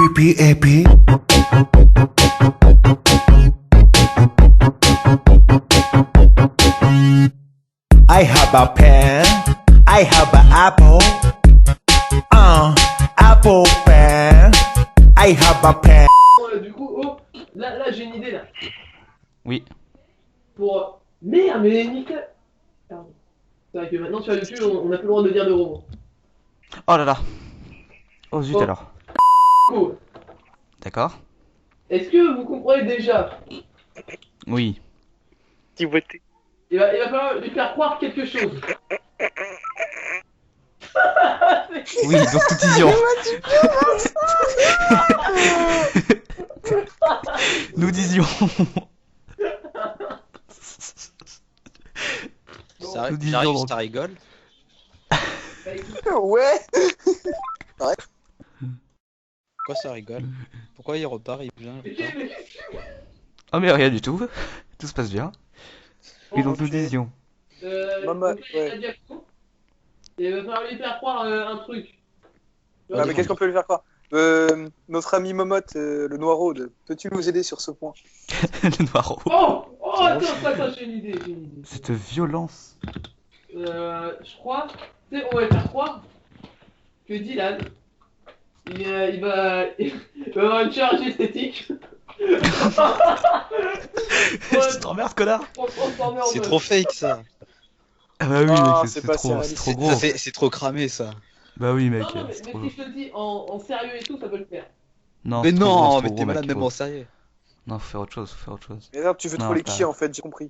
P-A-P. I have a pen, I have an apple, apple pen, I have a pen. Du coup, oh, là j'ai une idée là. Oui. Pour... Merde, mais nickel. Pardon. C'est vrai que maintenant sur YouTube, on n'a plus le droit de dire de gros mots. Oh là là. Oh zut Oh. alors. Cool. D'accord. Est-ce que vous comprenez déjà? Oui. Petit beauté. Il va falloir lui faire croire quelque chose. Oui, donc nous disions. Nous disions. Ça, Nous disions j'arrive, donc. ça rigole. Bah, écoute, Ouais. Pourquoi ça rigole? Pourquoi il repart, il vient, il repart. Oh mais rien du tout. Tout se passe bien. Et donc nous ok. disions. Maman, donc, il a ouais. dit à quoi? Et il va falloir lui faire croire un truc. Ah, mais qu'est-ce qu'on peut lui faire croire? Notre ami Momotte, le Noiraude, peux-tu nous aider sur ce point? Le noiro. Oh, attends, j'ai une idée, Cette violence. Je crois, tu sais, on va faire croire que Dylan, il va avoir une chirurgie esthétique. Je t'emmerde connard. Pour se transformer en C'est meuf. trop fake ça. Ah bah oui Ah, mec, c'est c'est pas trop, réaliste. c'est trop gros. C'est trop cramé ça. Bah oui mec, Non, mais c'est si trop. je te le dis en sérieux et tout, ça peut le faire. Non, Mais c'est trop gros, non, c'est mais trop t'es gros, malade mec, même faut- en sérieux. Non, faut faire autre chose, faut faire autre chose. Mais là, tu veux Non, trop les pas- qui en fait, j'ai compris.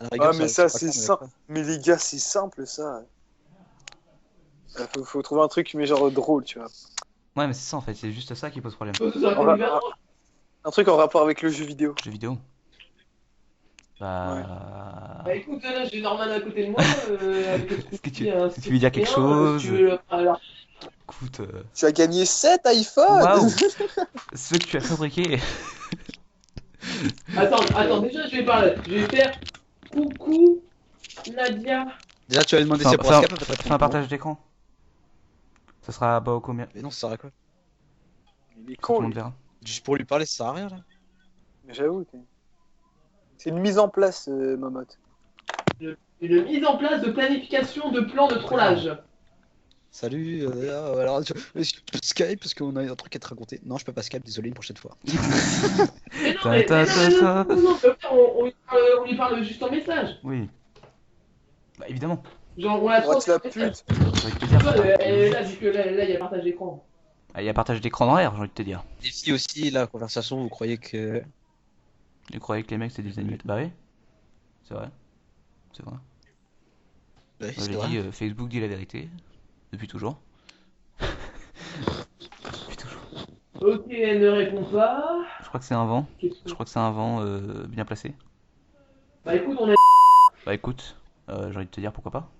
À la rigueur, Ah, mais ça, c'est c'est pas simple. con, Mais les gars, c'est simple ça. Faut trouver un truc, mais genre drôle, tu vois. Ouais, mais c'est ça en fait, c'est juste ça qui pose problème. Ça aurait On va- été hyper drôle. Un truc en rapport avec le jeu vidéo. Jeux vidéo. Bah. Bah écoute, là j'ai Norman à côté de moi. Avec le Est-ce que petit, un tu veux dire quelque rien, chose si tu veux, alors, Écoute, Tu as gagné 7 iPhones. waouh, ceux que tu as fabriqués. attends, déjà je vais parler. Je vais faire coucou Nadia. Déjà, tu avais demandé Fais si un, pour fais un- Skype, peut-être fais un partage d'écran. Ça sera bah au combien Mais non, ça sert à quoi? Il est Tout con, le monde lui. verra. Juste pour lui parler, ça sert à rien là. Mais j'avoue. C'est une mise en place, Momotte. Une mise en place de planification de plans de trollage. Salut, alors, est-ce que tu peux Skype parce qu'on a un truc à te raconter? Non, je peux pas Skype, désolé, une prochaine fois. Mais non, Ta, mais ta, ta, ta. non, on lui parle juste en message. Oui. Bah évidemment. Genre on la Oh, tu la transforme. pute. J'ai envie de te dire. Là, vu que là, il y a partage d'écran. Ah, il y a partage d'écran dans l'air, j'ai envie de te dire. Et si aussi, la conversation, vous croyez que. Tu croyais que les mecs c'était des animaux? Bah oui. C'est vrai. C'est vrai. Ouais, Moi, c'est j'ai vrai. dit Facebook dit la vérité. Depuis toujours. Depuis toujours. Ok, elle ne répond pas. Je crois que c'est un vent. Qu'est-ce que- Je crois que c'est un vent bien placé. Bah écoute, on est. Bah écoute, j'ai envie de te dire pourquoi pas.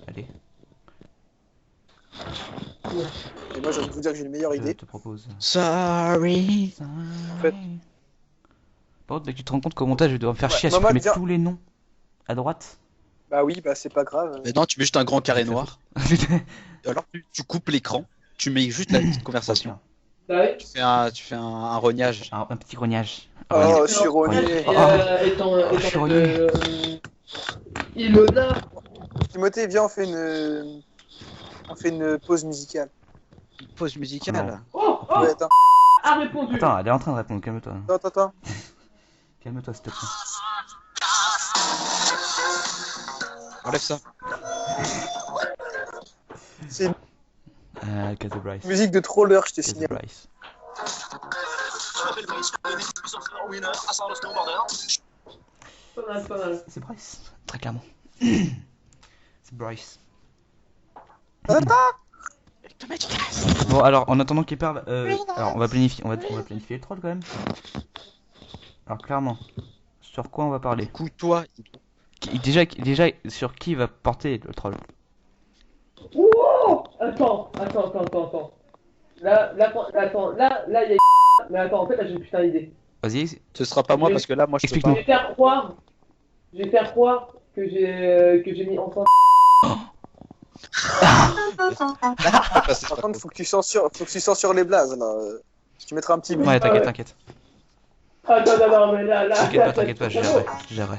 Allez, Et moi, j'ai envie de vous dire que j'ai une meilleure je idée. te propose. Sorry. fait- Par contre, mec, tu te rends compte qu'au montage, je vais devoir me faire chier à Maman, supprimer viens. tous les noms à droite. Bah oui, bah c'est pas grave. Mais non, tu mets juste un grand carré noir. Alors tu coupes l'écran, tu mets juste la petite conversation. Bah oui. Tu fais un rognage. un petit grognage. Oh, je suis rogné. suis rogné. Ilona. Timothée, viens, on fait une pause musicale. Une pause musicale. Non. Oh, Ouais, attends, a répondu. Attends, elle est en train de répondre, calme-toi. attends. Calme-toi, s'il te plaît. Enlève ça. C'est une Cathy Bryce. musique de troller, je te Cathy signale. Bryce. Pas mal. C'est Bryce, très clairement. C'est Bryce. Bon, alors, en attendant qu'il parle, alors on va planifier le troll quand même. Alors, clairement, sur quoi on va parler? Couille-toi. Déjà, sur qui va porter le troll? Wow. Attends. Là, il y a. Mais attends, en fait, là, j'ai une putain d'idée. Vas-y, Ce sera pas moi parce que là, moi, je peux Explique-nous. pas. Je vais faire croire que j'ai mis enceinte. Par contre, faut que tu censures les blazes là. Tu mettras un petit bip. Ouais, t'inquiète, t'inquiète. Attends, non, mais là. T'inquiète pas, je gérerai. Je gérerai.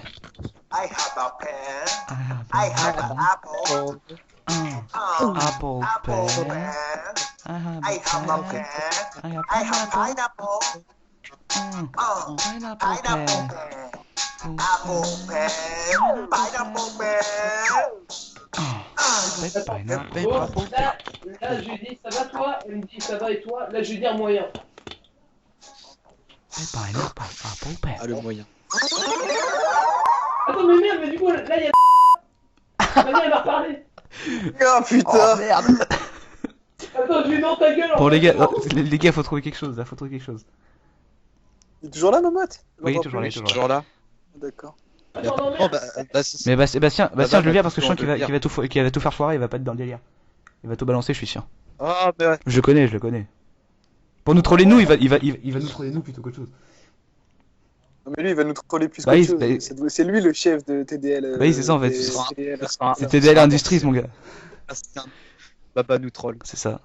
I have a pen. I I have an apple. Apple Apple pen. pen. I have I have a a pen. pen. I have I have pineapple. pineapple. Pineapple Pineapple pen. pen. Apple pen. Pineapple pen. Bon, là, je lui dis ça va toi, elle me dit ça va et toi, là je lui dis un moyen. Pineapple. Apple pen. Ah, le moyen. Attends, mais merde, mais du coup, là il y a. Vas-y, elle va reparler. Ah putain. Merde. Attends, je lui dans ta gueule. Bon en les fait. gars, les gars, faut trouver quelque chose là, faut trouver quelque chose. Il est toujours là, Momotte? Oui, toujours là, Je suis toujours là. toujours là. D'accord. Attends, non, Oh, merde. Mais Bastien, bah, je le viens parce que je dans sens le qu'il va tout faire foirer, il va pas être dans le délire. Il va tout balancer, je suis sûr. Ah, mais ouais. Je le connais. Pour nous troller nous, il va nous troller nous plutôt qu'autre chose. Non, mais lui, il va nous troller plus Bah, qu'autre oui, chose. C'est lui le chef de TDL. Bah oui, c'est ça, en fait. TDL. C'est TDL Industries, mon gars. Baba nous troll. C'est ça.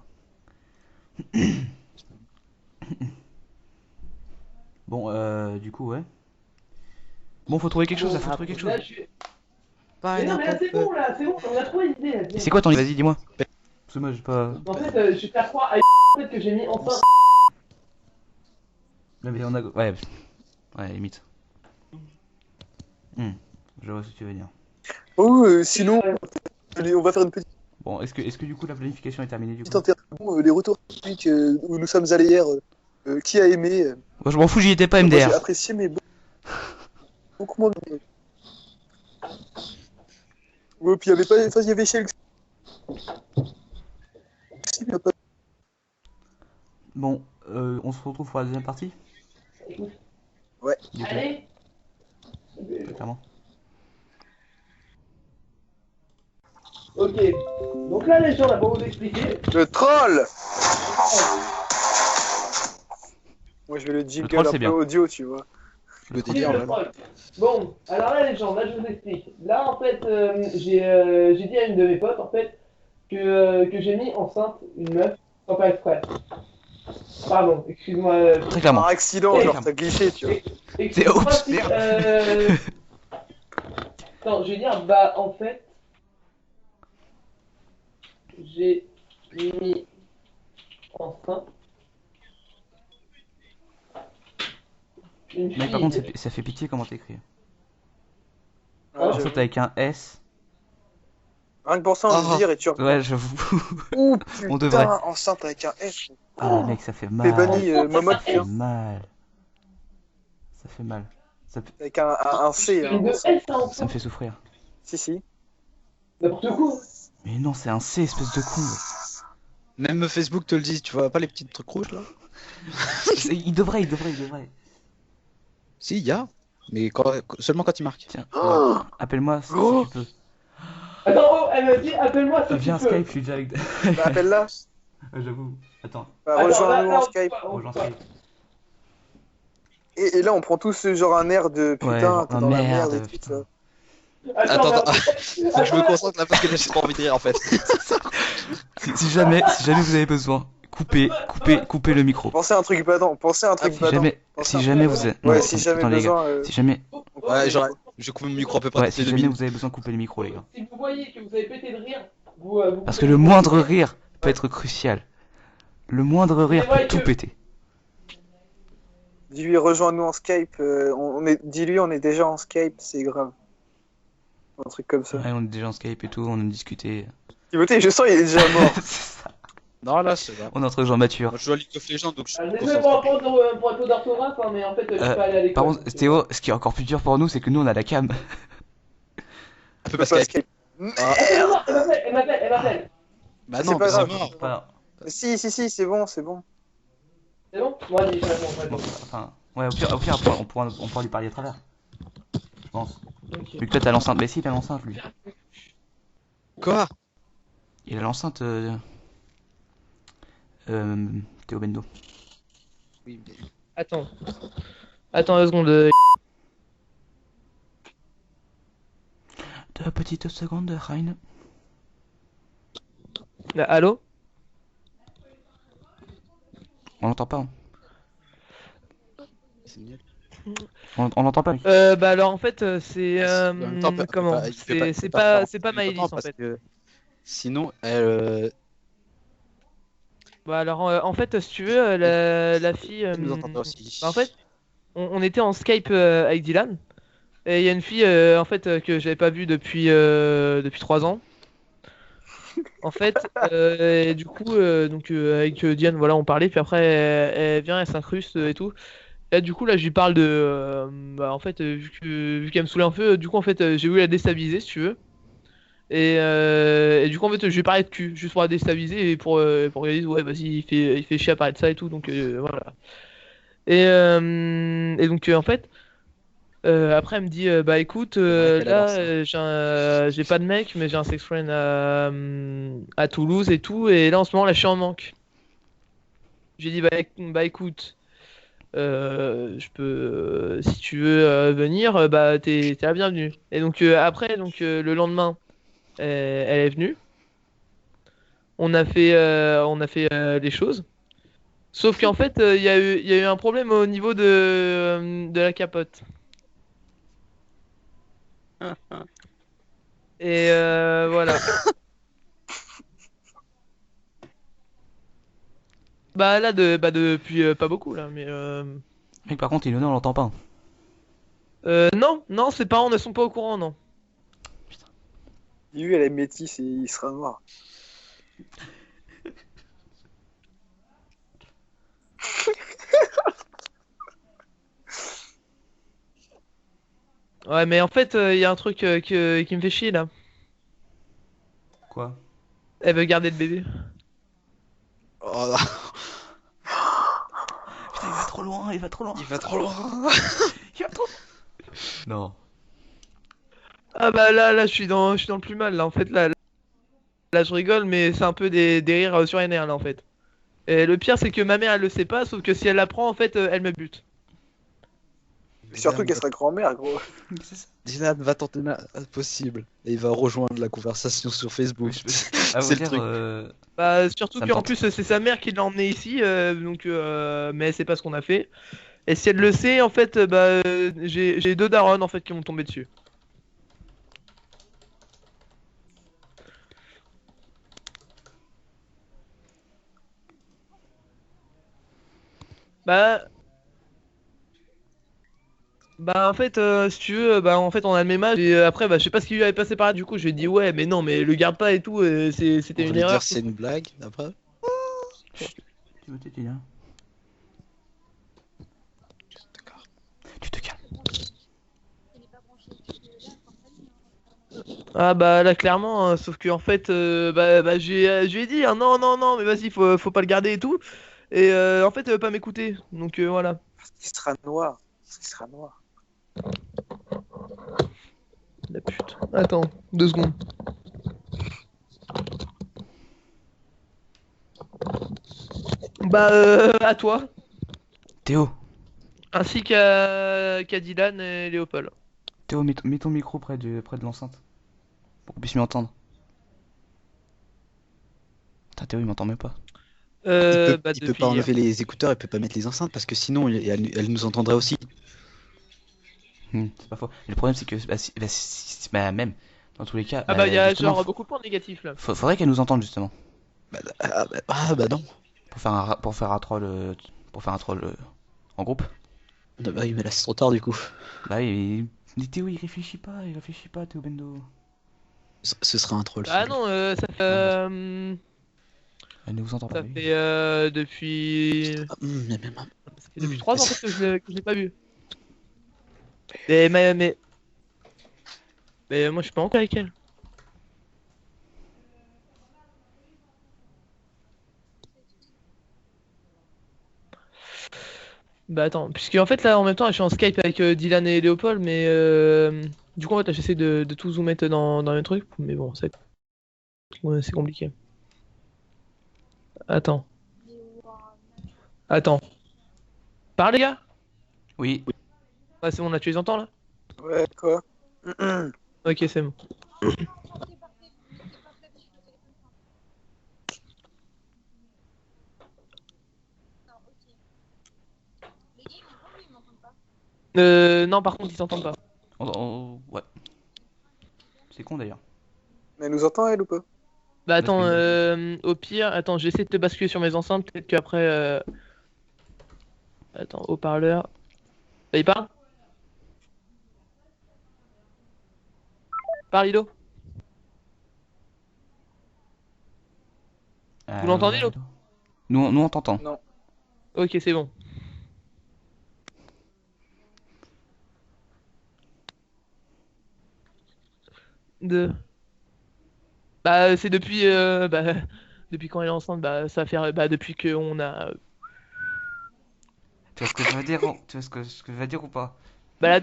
Bon, du coup, ouais. Bon, faut trouver quelque chose, là, faut trouver quelque chose. Là, je suis. Mais non, mais là c'est bon, on a trouvé l'idée. Là, Et c'est quoi ton... Vas-y, dis-moi. Parce que moi, j'ai pas... En fait, je vais faire croire à en fait, que j'ai mis enceinte. Non, mais on a... Ouais, limite. Je vois ce que tu veux dire. Oh, sinon, on va faire une petite Bon, est-ce que du coup la planification est terminée du coup? interview. Les retours publics où nous sommes allés hier. Qui a aimé Moi je m'en fous, j'y étais pas Moi, MDR. j'ai apprécié, mais beaucoup moins. Ouais, puis il y avait pas. Enfin, il y avait Shell. Bon, on se retrouve pour la deuxième partie? Ouais. Du coup, Allez. clairement. Ok. Donc là, les gens, là, pour vous expliquer. Le troll. Moi, je vais le Le jingle troll, un c'est peu bien. audio, tu vois. Le Vive délire, le là. troll. Bon, alors là, les gens, là, je vous explique. Là, en fait, j'ai dit à une de mes potes, en fait, que j'ai mis enceinte une meuf sans faire exprès. Pardon, excuse-moi. Très clairement. Par accident, Et- genre, t'as glissé, tu vois. Excuse-moi oups, si, merde. Non, je vais dire, bah, en fait, j'ai mis enceinte une fille. Mais par contre, ça fait pitié comment t'écris. Ouais, En fait, avec un S. Rien que pour ça, on va Ah. se dire et tu Ouais, j'avoue. Ouh, On devrait. putain, enceinte avec un S. Ah, mec, ça fait T'es mal. banni, Momotte, Ça fait mal. Ça fait mal. avec un C. Une de Hein. S, hein, Ça me fait souffrir. Si. n'importe quoi. Mais non, c'est un C, espèce de con. Même Facebook te le dit, tu vois pas les petits trucs rouges là? Il devrait. Si, il y a. Mais seulement quand il marque. Tiens, Oh appelle-moi si Gros. tu peux. Attends, oh, elle m'a dit, appelle-moi si Viens tu peux. Skype, je suis déjà avec. Bah, appelle-là. J'avoue. Attends, Bah, Attends, rejoins-nous là, en on Skype. peut pas, on rejoins peut pas. Skype. Et là, on prend tous genre un air de putain, Ouais, t'es oh, dans la merde, merde et tout, putain. tu vois. Attends, mais- faut que je me concentre là parce que j'ai pas envie de rire en fait. Si jamais vous avez besoin, coupez le micro. Pensez à un truc badant, pensez à un truc Si badant. jamais vous avez... Ouais, non, si jamais attends, les gars. besoin. Si jamais, Ouais, genre, je coupe mon micro à peu près ouais, toutes si les 2 jamais minutes. vous avez besoin, coupez le micro, les gars. Si vous voyez que vous avez pété de rire, vous Parce que coupez le micro. moindre rire peut être crucial. Le moindre rire vrai peut tout que- péter. Dis-lui, rejoins-nous en Skype. Dis-lui, on est déjà en Skype, c'est grave. Un truc comme ça. Ouais, on est déjà en Skype et tout, on a discuté. Timothée, je sens, il est déjà mort. C'est ça. Non, là, c'est là. On est entre gens matures. Moi, je joue à League of Legends donc je suis Désolé concentré. pour un peu d'orthographe, hein, mais en fait, je suis pas allé à l'école. Par contre, Théo, ce qui est encore plus dur pour nous, c'est que nous on a la cam. Un peu Pas Pascal. Skype. Non, elle m'appelle. Bah C'est non, pas mais c'est grave. mort. Enfin, Si, c'est bon, c'est bon. C'est bon? Moi, dis, c'est bon, bon. enfin, ouais, au pire, on pourra lui parler à travers. Je pense. Ok. Vu que toi t'as l'enceinte, mais si, il a l'enceinte lui. Quoi? Il a l'enceinte. Théo Bendo. Oui, mais... Attends 2 secondes. 2 petites secondes, Reine. Allô? On l'entend pas. Hein. C'est nul. On l'entend pas. Bah alors en fait c'est En même temps, comment? il peut pas, il C'est peut pas faire c'est pas en même temps Maëlys en parce fait. que sinon, Bah alors en fait si tu veux la fille elle nous entendra aussi. bah, en fait on était en Skype avec Dylan et il y a une fille en fait que j'avais pas vue depuis 3 ans. En fait et du coup donc avec Diane voilà on parlait puis après elle vient elle s'incruste et tout. Là, du coup, là, je lui parle de. Bah, en fait, vu qu'elle me saoulait un peu, du coup, en fait, j'ai voulu la déstabiliser, si tu veux. Et du coup, en fait, je lui ai parlé de cul, juste pour la déstabiliser et pour qu'elle dise, ouais, vas-y, il fait chier à parler de ça et tout, donc voilà. Et donc, en fait, après, elle me dit, bah écoute, C'est vrai qu'elle adore là, ça. j'ai pas de mec, mais j'ai un sex friend à Toulouse et tout, et là, en ce moment, là, je suis en manque. J'ai dit, bah écoute. Je peux, si tu veux venir, bah t'es la bienvenue. Et donc après, donc le lendemain, elle est venue. On a fait les choses. Sauf qu'en fait, il y a eu un problème au niveau de la capote. Et voilà. Bah là, depuis pas beaucoup là, mais Mec, par contre, Ilona, on l'entend pas. non, non, ses parents ne sont pas au courant, non. Lui, elle est métisse et il sera noir. Ouais, mais en fait, il y a un truc qui me fait chier là. Quoi? Elle veut garder le bébé. Oh, Putain, il va trop loin, il va trop loin. il va trop loin. Il va trop loin. Non. Ah bah je suis dans le plus mal là en fait là je rigole mais c'est un peu des rires sur les nerfs là en fait. Et le pire c'est que ma mère elle le sait pas sauf que si elle l'apprend en fait elle me bute. Surtout qu'elle sera grand-mère, gros. C'est ça. Dylan va tenter possible et il va rejoindre la conversation sur Facebook. À vous C'est le dire, truc. Bah surtout Ça me qu'en tente. plus c'est sa mère qui l'a emmené ici donc mais elle sait pas ce qu'on a fait. Et si elle le sait en fait bah j'ai deux darons en fait qui m'ont tombé dessus. Bah Bah en fait si tu veux bah en fait on a le même âge et après bah je sais pas ce qui lui avait passé par là du coup je lui ai dit ouais mais non mais le garde pas et tout On c'était va une lui erreur. dire c'est une blague après. Chut. Tu veux t'aider, hein? D'accord. Tu te calmes. Ah bah là clairement sauf que en fait je lui ai dit hein, non non non mais vas-y faut pas le garder et tout et en fait elle veut pas m'écouter donc voilà. Il sera noir. Il sera noir. La pute. Attends 2 secondes. Bah à toi Théo, ainsi qu'à Dylan et Léopold. Théo, mets ton micro près de l'enceinte. Pour qu'on puisse mieux entendre. Putain, Théo, il m'entend même pas. Bah Il peut pas depuis hier. enlever les écouteurs, il peut pas mettre les enceintes parce que sinon elle nous entendrait aussi. C'est pas faux. Et le problème, c'est que, même, dans tous les cas, Ah bah il y a justement, genre beaucoup de points négatifs là. faudrait qu'elle nous entende, justement. Bah non. Pour faire un troll en groupe. Ah bah oui, mais là c'est trop tard du coup. Bah, Théo, il réfléchit pas, Théo Bendo. Ce sera un troll. Ah celui-là. non Elle ne vous entend pas. ça oui. fait depuis Miam, miam, miam. ça fait depuis 3 ans en fait que je l'ai pas vu. Mais moi je suis pas encore avec elle. Bah attends, puisque en fait là en même temps je suis en Skype avec Dylan et Léopold, mais du coup en fait là, j'essaie de tout vous mettre dans le truc, mais bon ouais, c'est compliqué. Attends, attends. Parle les gars. Oui, Ouais c'est bon là tu les entends là. Ouais, quoi? Ok c'est bon. Non, par contre, ils s'entendent pas. Ouais. C'est con d'ailleurs. Mais elle nous entend, elle ou pas? Bah Parce attends, que- au pire, attends, j'essaie de te basculer sur mes enceintes, peut-être qu'après... Attends, haut-parleur... Bah, il parle? Parle, Ludo. Vous Allô, l'entendez, Ludo? allô. Nous on t'entend. Non. Ok, c'est bon. De... Bah, c'est depuis... bah, depuis quand elle est enceinte, bah, ça va faire... Bah, depuis qu'on a... Tu vois ce que je veux dire? Tu vois ce que je veux dire ou pas? Bah,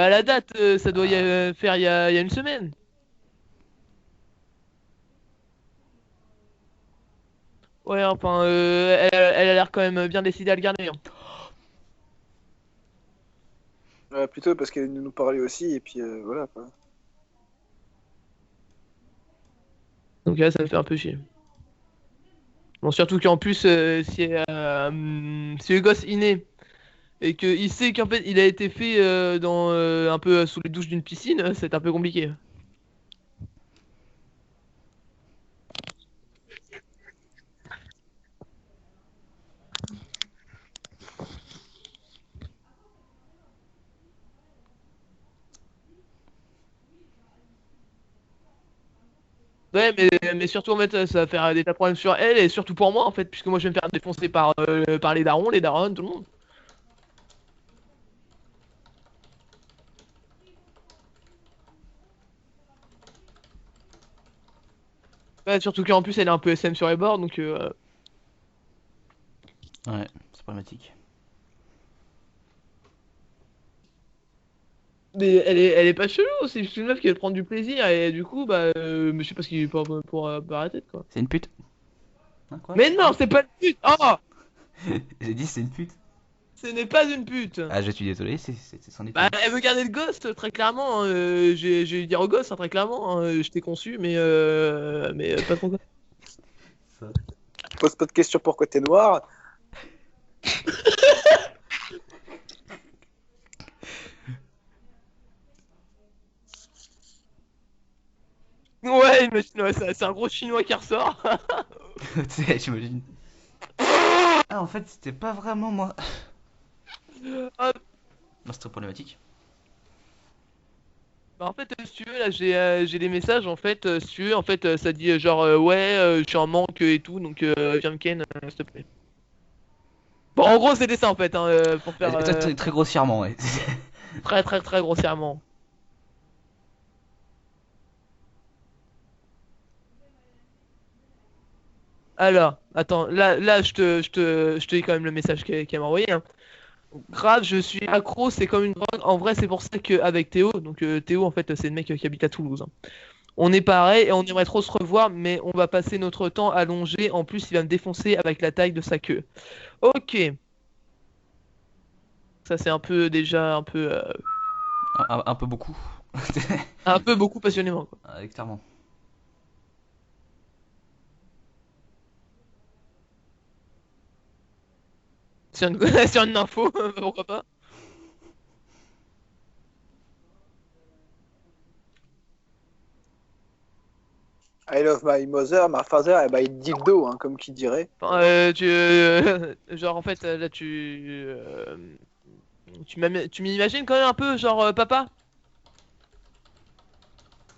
la date, ça doit faire il y a une semaine. Ouais, enfin, elle a l'air quand même bien décidée à le garder, hein. Plutôt parce qu'elle nous parlait aussi, et puis voilà quoi. Donc là, ça me fait un peu chier. Bon, surtout qu'en plus, si le gosse il naît et qu'il sait qu'en fait il a été fait dans un peu sous les douches d'une piscine, c'est un peu compliqué. Ouais, mais surtout en fait, ça va faire des tas de problèmes sur elle et surtout pour moi en fait, puisque moi je vais me faire défoncer par les darons, les darons, tout le monde. Ouais, surtout qu'en plus elle est un peu SM sur les bords, donc Ouais, c'est problématique. mais elle est pas chelou, c'est juste une meuf qui veut prendre du plaisir et du coup bah mais je sais pas ce qu'il pour arrêter quoi. C'est une pute? Hein, quoi? Mais non, c'est pas une pute. Oh, J'ai dit c'est une pute. ce n'est pas une pute. Ah, je suis désolé, c'en est Bah, une. elle veut garder le ghost, très clairement, hein. J'ai dire au gosse, hein, très clairement, hein. Je t'ai conçu, mais pas trop. Ça. Pose pas de questions pourquoi t'es noir. Ouais, imagine, ouais, c'est un gros chinois qui ressort. Tu sais, j'imagine. Ah, en fait, c'était pas vraiment moi. Ah, Non, c'est très problématique. bah, en fait, si tu veux, là, j'ai des messages, en fait, si tu veux, en fait, ça dit genre, ouais, je suis en manque et tout, donc viens me ken, s'il te plaît. Bon, en gros, c'était ça, en fait, hein, pour faire Très, très, très grossièrement, ouais. très, très, très grossièrement. Alors, attends, là, je te dis quand même le message qu'elle m'a envoyé, hein. Grave, je suis accro, c'est comme une drogue. En vrai, c'est pour ça qu'avec Théo, donc Théo, en fait, c'est le mec qui habite à Toulouse, hein. On est pareil et on aimerait trop se revoir, mais on va passer notre temps allongé. En plus, il va me défoncer avec la taille de sa queue. Ok, ça c'est un peu déjà Un peu beaucoup. un peu beaucoup passionnément, quoi. Clairement. Sur une, sur une info, pourquoi pas. I love my mother, my father, et bah il dildo, hein, comme qui dirait. Enfin, genre en fait là tu m'imagines quand même un peu genre papa.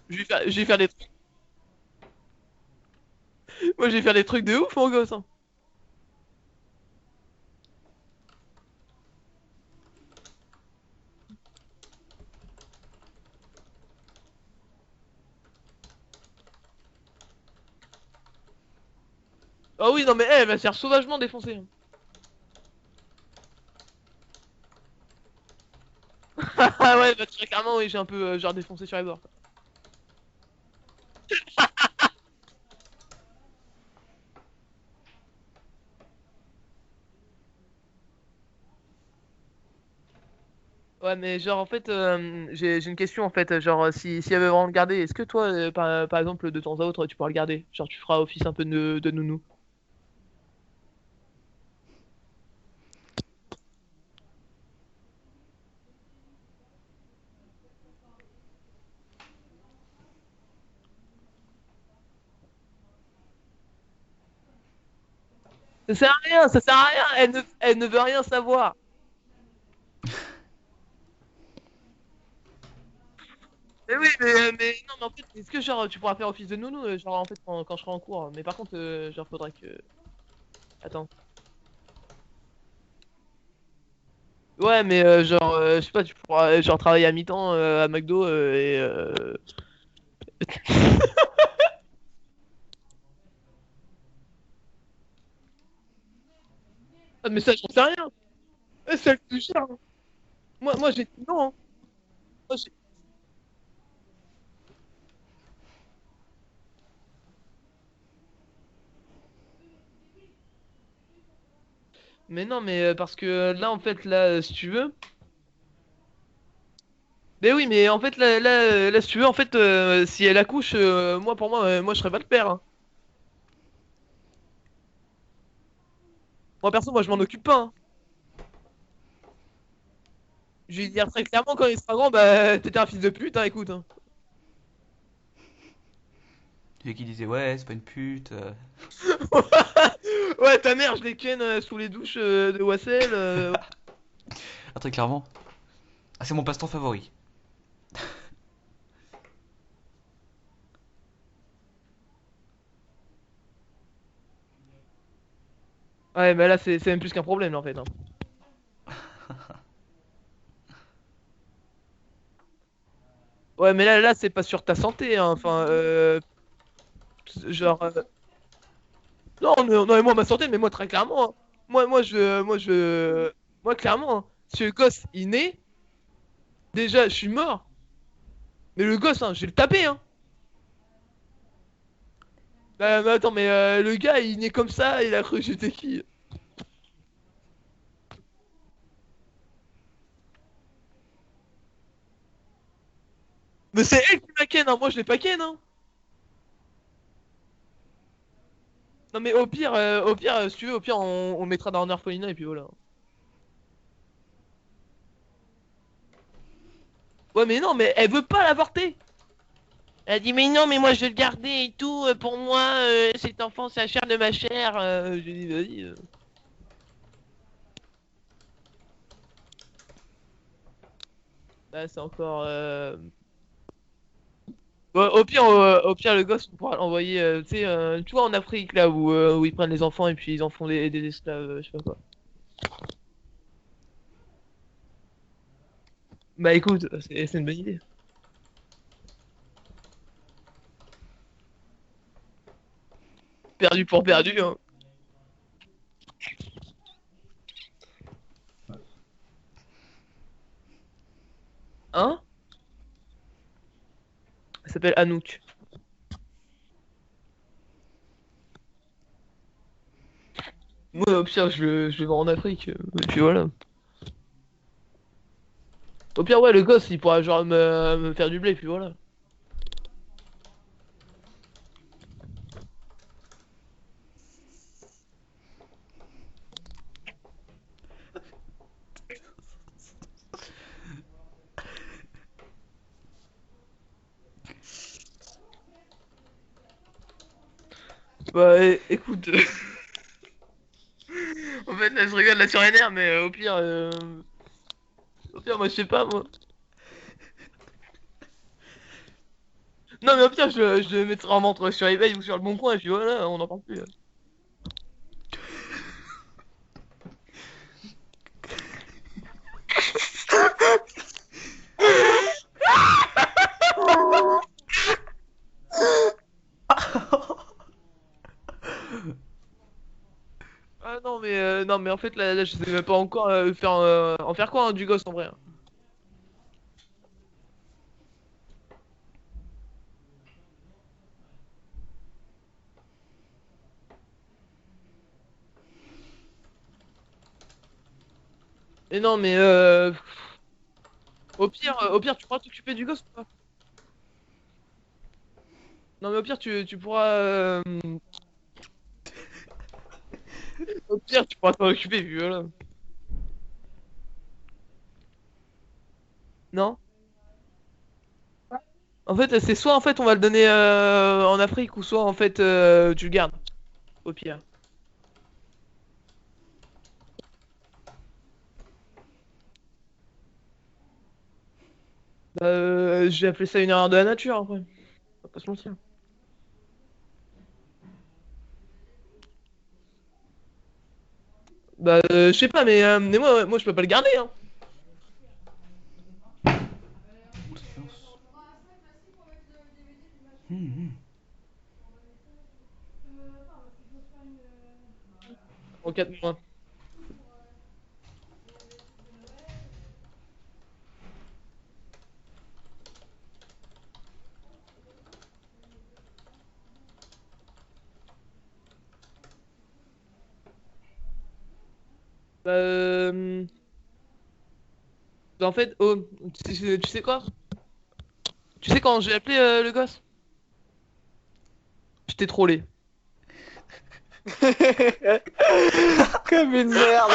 Je vais faire des trucs. Moi je vais faire des trucs de ouf mon gosse, hein. Ah oui non mais elle va se faire sauvagement défoncer, hein. Ah ouais bah très clairement oui j'ai un peu genre défoncé sur les bords. Ouais, mais genre, en fait, j'ai une question, en fait. Genre, si elle veut vraiment le garder, est-ce que toi, par exemple, de temps à autre, tu pourras le garder? Genre, tu feras office un peu de nounou. Ça sert à rien, ça sert à rien, elle ne veut rien savoir. Mais oui, mais non, mais en fait, est-ce que genre tu pourras faire office de nounou, genre en fait quand je serai en cours, mais par contre, genre faudrait que. Attends. Ouais, mais genre, je sais pas, tu pourras genre travailler à mi-temps à McDo et. Ah, mais ça, j'en sais rien. C'est elle plus cher. Hein. Moi j'ai dit non. Hein. Moi, mais non, mais parce que là, en fait, là, si tu veux. Mais oui, mais en fait, là, si tu veux, en fait, si elle accouche, moi, pour moi, moi, je serais pas le père. Hein. Moi, perso, moi, je m'en occupe pas. Hein. Je vais lui dire très clairement quand il sera grand, bah, t'étais un fils de pute, hein, écoute. Hein. Celui qui disait ouais, c'est pas une pute. Ouais, ta mère, je l'ai ken sous les douches de Wassel. Ah, très clairement. Ah, c'est mon passe-temps favori. Ouais, mais là, c'est même plus qu'un problème, là, en fait. Hein. Ouais, mais là, c'est pas sur ta santé, hein. Enfin, genre. Non, non, non, mais moi, ma santé, mais moi, très clairement. Hein. Moi, clairement, hein, si le gosse, il naît, déjà, je suis mort. Mais le gosse, hein, je vais le taper, hein. Bah, mais attends, mais le gars, il naît comme ça, il a cru que j'étais qui? Mais c'est elle qui m'a ken, hein. Moi, je l'ai pas ken, hein. Non, mais au pire, si tu veux, au pire, on le mettra dans un orphelinat et puis voilà. Ouais, mais non, mais elle veut pas l'avorter. Elle dit, mais non, mais moi, je vais le garder et tout. Pour moi, cet enfant, c'est la chair de ma chair. J'ai dit, vas-y. Bah, c'est encore. Ouais, au pire, le gosse, on pourra l'envoyer, tu sais, tu vois, en Afrique, là, où ils prennent les enfants et puis ils en font des esclaves, je sais pas quoi. Bah, écoute, c'est une bonne idée. Perdu pour perdu, hein. Hein? Elle s'appelle Anouk. Moi, au pire, je le vends en Afrique, et puis voilà. Au pire, ouais, le gosse, il pourra genre me faire du blé, et puis voilà. Bah, écoute, en fait, là, je rigole là sur les nerfs, mais au pire, moi, je sais pas, moi. Non, mais au pire, je le mettrai en vente sur eBay ou sur le bon coin, et puis voilà, on en parle plus. Là. Ah non, mais en fait, là je sais même pas encore en faire quoi, hein, du gosse en vrai. Hein. Et non, mais au pire, tu pourras t'occuper du gosse ou pas? Non, mais au pire, tu pourras. Au pire, tu pourras t'en occuper, puis voilà. Non? En fait, c'est soit en fait on va le donner en Afrique, ou soit en fait tu le gardes, au pire. J'ai appelé ça une erreur de la nature après. On va pas se mentir. Je sais pas, mais moi je peux pas le garder, hein. En 4 mois. Bah, en fait, oh, tu sais quoi? Tu sais quand j'ai appelé le gosse? Je t'ai trollé. Comme une merde.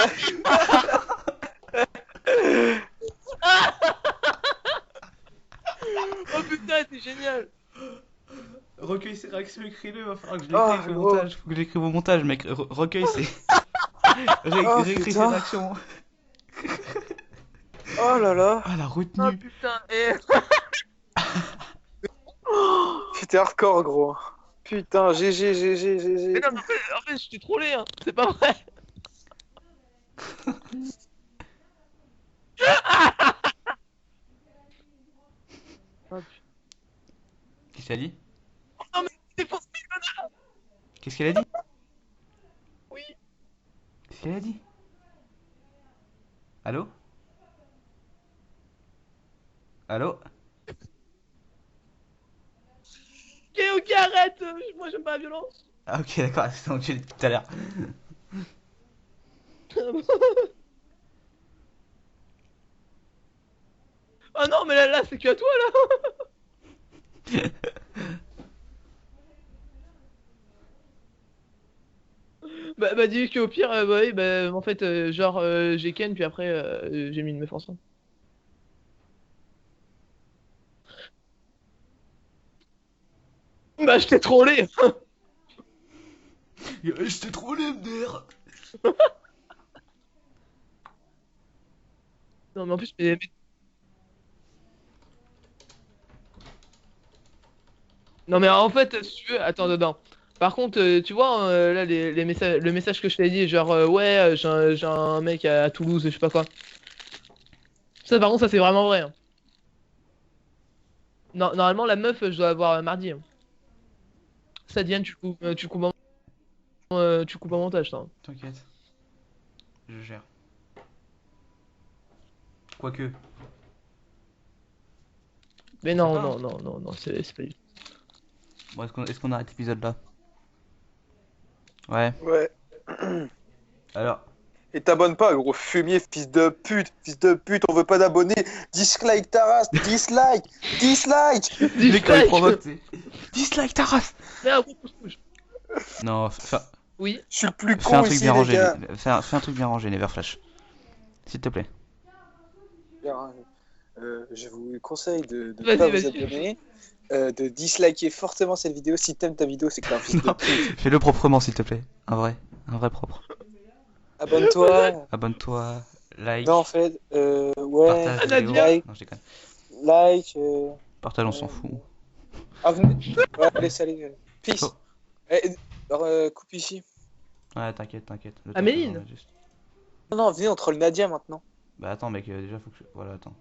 Oh putain, c'est génial! Recueille ses réactions, écris-le, va falloir que je Oh, l'écrive au gros. montage. Faut que j'écrive au montage, mec. Recueille ses. Oh, Réécris ses putain. réactions. Oh là là. Ah, la Oh retenue. putain, et... C'était hardcore, gros. Putain, GG, GG, Mais GG. non, mais en fait, je t'ai trollé, hein. C'est pas vrai. Oh, putain. Qu'est-ce qu'elle a dit? Non, mais c'est pour ça. Qu'est-ce qu'elle a dit? Oui. Qu'est-ce qu'elle a dit? Allô? Allô? Ok, arrête. Moi, j'aime pas la violence. Ah, ok, d'accord, c'est ce que j'ai dit tout à l'heure. Oh non, mais là, c'est que à toi, là. Bah dis qu'au pire, bah oui, bah en fait, genre, j'ai Ken, puis après, j'ai mis une meuf enceinte. Bah, je t'ai trollé. Je t'ai trop MDR. Non, mais en plus, non, mais en fait, si tu veux, attends, dedans. Par contre, tu vois, là, les messages, le message que je t'ai dit, genre, ouais, j'ai un mec à Toulouse, je sais pas quoi. Ça, par contre, ça, c'est vraiment vrai, hein. Non, normalement, la meuf, je dois avoir mardi, hein. Ça, Diane, tu coupes en montage, ça, hein. T'inquiète. Je gère. Quoique. Mais C'est non, sympa, non, non, non, non, c'est pas du tout. Bon, est-ce qu'on arrête l'épisode là? Ouais. Ouais. Alors, Et t'abonnes pas, gros fumier, fils de pute, on veut pas d'abonnés. Dislike ta race, dislike, dislike. les quand il Dislike. provoque, c'est dislike ta race. Mais un gros pouce. Non, Oui. Je suis le plus fais un con truc ici, bien les rangé. gars. Fais un truc bien rangé, Neverflash. S'il te plaît. Bien, je vous conseille de ne Vas-y, pas vous vas-y. abonner, de disliker fortement cette vidéo. Si t'aimes ta vidéo, c'est que t'es un fils de Non, pute. fais-le proprement, s'il te plaît. Un vrai propre. Abonne-toi. Abonne-toi, like, Non, en fait, ouais, partage Ah, vidéo. Nadia. like, Non, je déconne. like. Partage, on s'en fout. Ah, venez. Ouais, allez, salut. Peace. Oh. Alors, coupe ici. Ouais, t'inquiète. Le temps que Améline. j'en mette juste. Non, non, venez, on troll Nadia maintenant. Bah attends, mec, déjà faut que je... Voilà, attends.